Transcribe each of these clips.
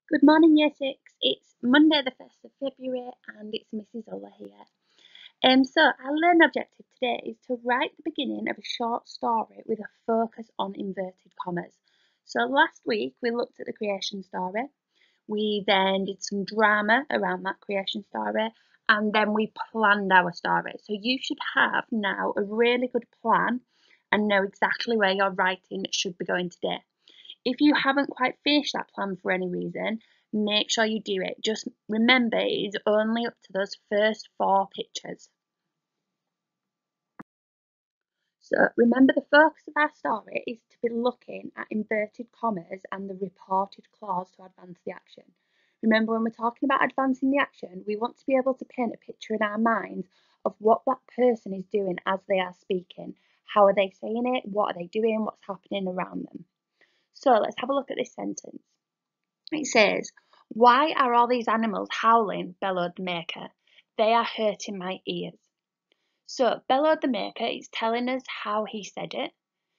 Good morning, Year 6. It's Monday, the 1st of February, and it's Mrs. Ullah here. So our learn objective today is to write the beginning of a short story with a focus on inverted commas. So last week we looked at the creation story. We then did some drama around that creation story, and then we planned our story. So you should have now a really good plan and know exactly where your writing should be going today. If you haven't quite finished that plan for any reason, make sure you do it. Just remember, it is only up to those first 4 pictures. So remember, the focus of our story is to be looking at inverted commas and the reported clause to advance the action. Remember, when we're talking about advancing the action, we want to be able to paint a picture in our minds of what that person is doing as they are speaking. How are they saying it? What are they doing? What's happening around them? So let's have a look at this sentence. It says, "Why are all these animals howling?" bellowed the maker. "They are hurting my ears." So bellowed the maker is telling us how he said it.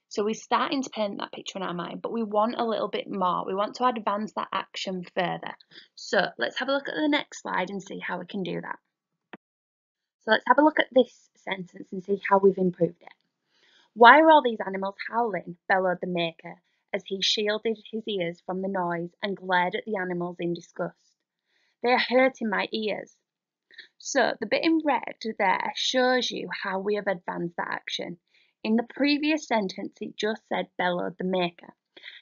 So we're starting to paint that picture in our mind, but we want a little bit more. We want to advance that action further. So let's have a look at the next slide and see how we can do that. So let's have a look at this sentence and see how we've improved it. "Why are all these animals howling?" bellowed the maker, as he shielded his ears from the noise and glared at the animals in disgust. "They are hurting my ears." So the bit in red there shows you how we have advanced that action. In the previous sentence, it just said bellowed the maker.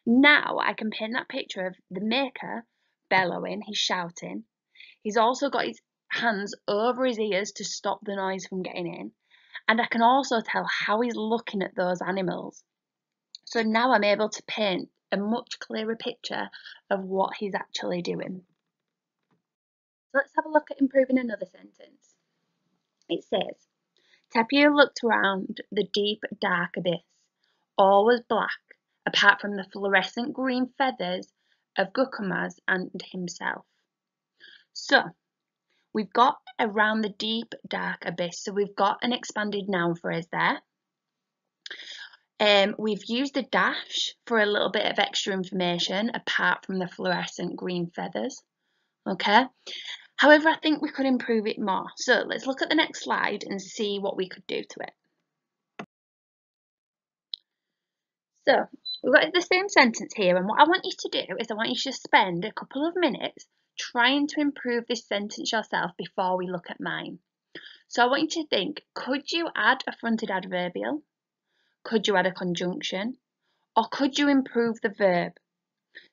Now I can paint that picture of the maker bellowing, he's shouting. He's also got his hands over his ears to stop the noise from getting in. And I can also tell how he's looking at those animals. So now I'm able to paint a much clearer picture of what he's actually doing. So let's have a look at improving another sentence. It says, "Tapio looked around the deep, dark abyss. All was black, apart from the fluorescent green feathers of Gukumas and himself." So we've got around the deep, dark abyss. So we've got an expanded noun phrase there. We've used a dash for a little bit of extra information apart from the fluorescent green feathers. Okay. However, I think we could improve it more. So let's look at the next slide and see what we could do to it. So we've got the same sentence here, and what I want you to do is I want you to spend a couple of minutes trying to improve this sentence yourself before we look at mine. So I want you to think, could you add a fronted adverbial? Could you add a conjunction? Or could you improve the verb?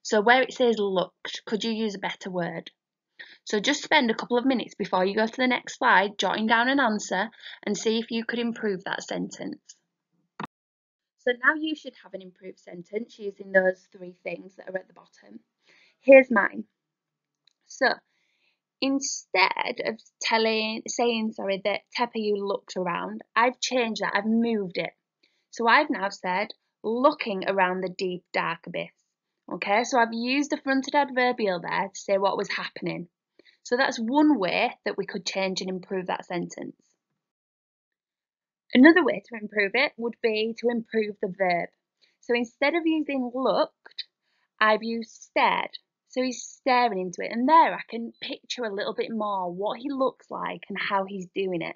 So where it says looked, could you use a better word? So just spend a couple of minutes before you go to the next slide, jotting down an answer and see if you could improve that sentence. So now you should have an improved sentence using those 3 things that are at the bottom. Here's mine. So instead of saying that Tepeyu looked around, I've changed that, I've moved it. So I've now said looking around the deep, dark abyss. Okay, so I've used the fronted adverbial there to say what was happening. So that's one way that we could change and improve that sentence. Another way to improve it would be to improve the verb. So instead of using looked, I've used stared. So he's staring into it, and there I can picture a little bit more what he looks like and how he's doing it.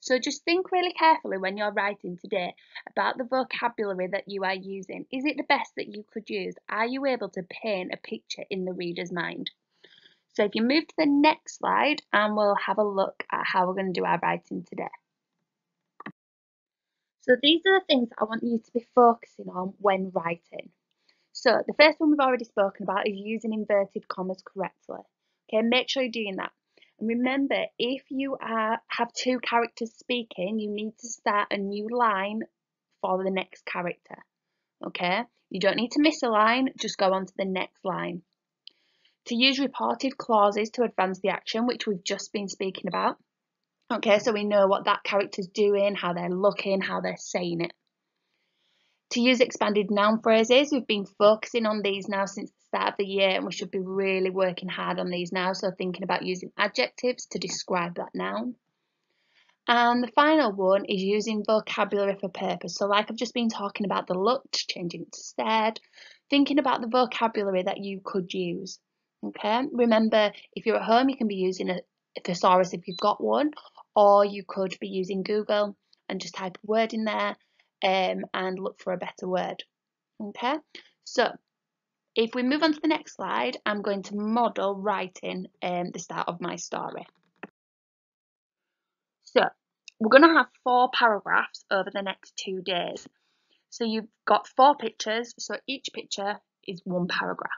So just think really carefully when you're writing today about the vocabulary that you are using. Is it the best that you could use? Are you able to paint a picture in the reader's mind? So if you move to the next slide, and we'll have a look at how we're going to do our writing today. So these are the things I want you to be focusing on when writing. So the first one we've already spoken about is using inverted commas correctly. Okay, make sure you're doing that. And remember, if you have 2 characters speaking, you need to start a new line for the next character. Okay, you don't need to miss a line, just go on to the next line. To use reported clauses to advance the action, which we've just been speaking about. Okay, so we know what that character's doing, how they're looking, how they're saying it. To use expanded noun phrases, we've been focusing on these now since the start of the year, and we should be really working hard on these now, so thinking about using adjectives to describe that noun. And the final one is using vocabulary for purpose. So like I've just been talking about the looked, changing it to stared, thinking about the vocabulary that you could use. Okay, remember, if you're at home, you can be using a thesaurus if you've got one, or you could be using Google and just type a word in there and look for a better word. Okay, so if we move on to the next slide, I'm going to model writing the start of my story. So we're going to have 4 paragraphs over the next 2 days. So you've got 4 pictures, so each picture is 1 paragraph.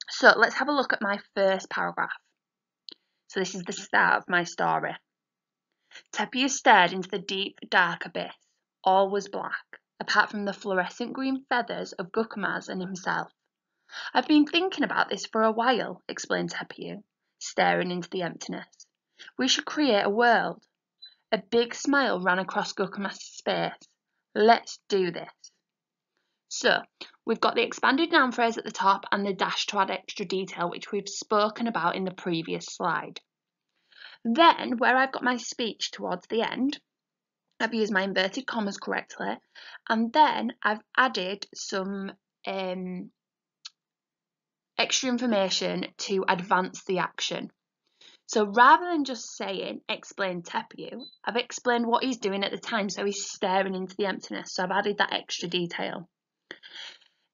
So let's have a look at my first paragraph. So this is the start of my story. Tepu stared into the deep, dark abyss. All was black, apart from the fluorescent green feathers of Gukumas and himself. I've been thinking about this for a while, explained Tepu, staring into the emptiness. We should create a world. A big smile ran across Gukumas' face. Let's do this. So, we've got the expanded noun phrase at the top and the dash to add extra detail, which we've spoken about in the previous slide. Then, where I've got my speech towards the end, I've used my inverted commas correctly, and then I've added some extra information to advance the action. So rather than just saying, explain Tepu, I've explained what he's doing at the time, so he's staring into the emptiness, so I've added that extra detail.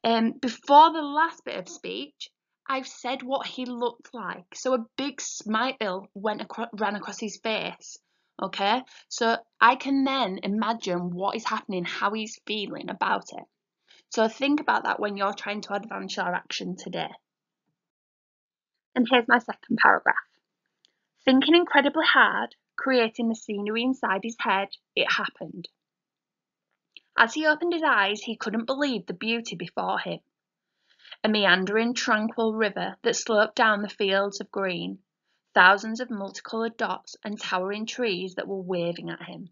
Before the last bit of speech, I've said what he looked like. So a big smile ran across his face. Okay, so I can then imagine what is happening, how he's feeling about it. So think about that when you're trying to advance your action today. And here's my second paragraph. Thinking incredibly hard, creating the scenery inside his head, it happened. As he opened his eyes, he couldn't believe the beauty before him. A meandering, tranquil river that sloped down the fields of green, thousands of multicoloured dots and towering trees that were waving at him.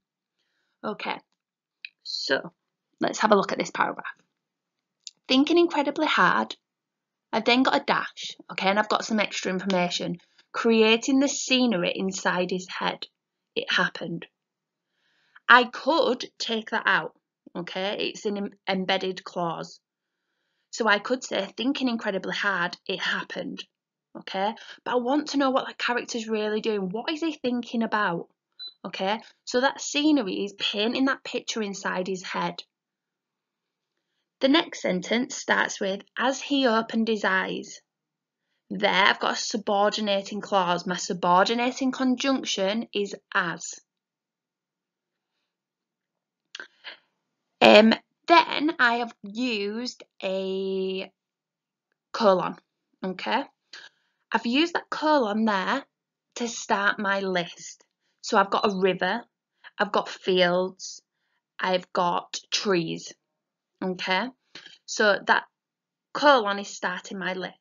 Okay, so let's have a look at this paragraph. Thinking incredibly hard, I've then got a dash, okay, and I've got some extra information. Creating the scenery inside his head. It happened. I could take that out, okay, it's an embedded clause. So I could say, thinking incredibly hard, it happened, okay? But I want to know what the character's really doing. What is he thinking about, okay? So that scenery is painting that picture inside his head. The next sentence starts with, as he opened his eyes. There, I've got a subordinating clause. My subordinating conjunction is as. Then I have used a colon, okay? I've used that colon there to start my list. So I've got a river, I've got fields, I've got trees, okay? So that colon is starting my list.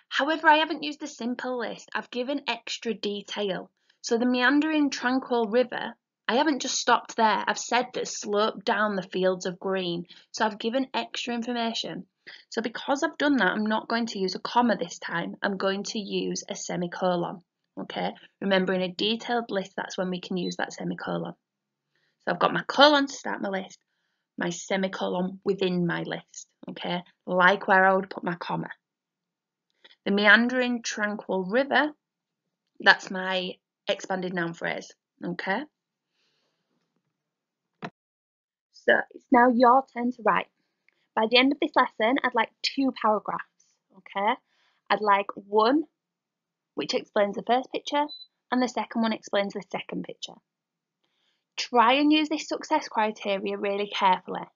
However, I haven't used a simple list. I've given extra detail. So the meandering tranquil river, I haven't just stopped there. I've said that sloped down the fields of green. So I've given extra information. So because I've done that, I'm not going to use a comma this time. I'm going to use a semicolon. Okay, remember in a detailed list, that's when we can use that semicolon. So I've got my colon to start my list, my semicolon within my list. Okay, like where I would put my comma. The meandering tranquil river, that's my expanded noun phrase. Okay. So it's now your turn to write. By the end of this lesson, I'd like 2 paragraphs, okay? I'd like one which explains the first picture and the second one explains the second picture. Try and use this success criteria really carefully.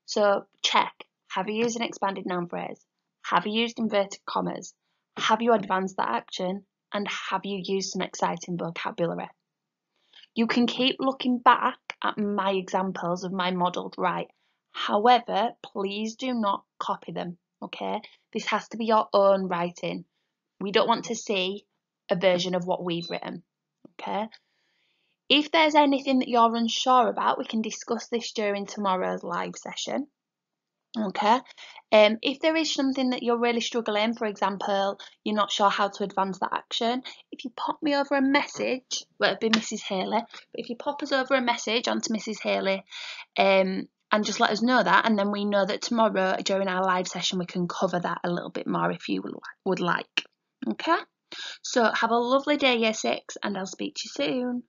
So check, have you used an expanded noun phrase? Have you used inverted commas? Have you advanced that action? And have you used some exciting vocabulary? You can keep looking back at my examples of my modelled write. However, please do not copy them, okay? This has to be your own writing. We don't want to see a version of what we've written, okay? If there's anything that you're unsure about, we can discuss this during tomorrow's live session. Okay, if there is something that you're really struggling, for example, you're not sure how to advance that action, if you pop me over a message, well, it'd be Mrs. Hayley, but if you pop us over a message onto Mrs. Hayley, and just let us know that, and then we know that tomorrow during our live session we can cover that a little bit more if you would like. Okay? So have a lovely day, Year 6, and I'll speak to you soon.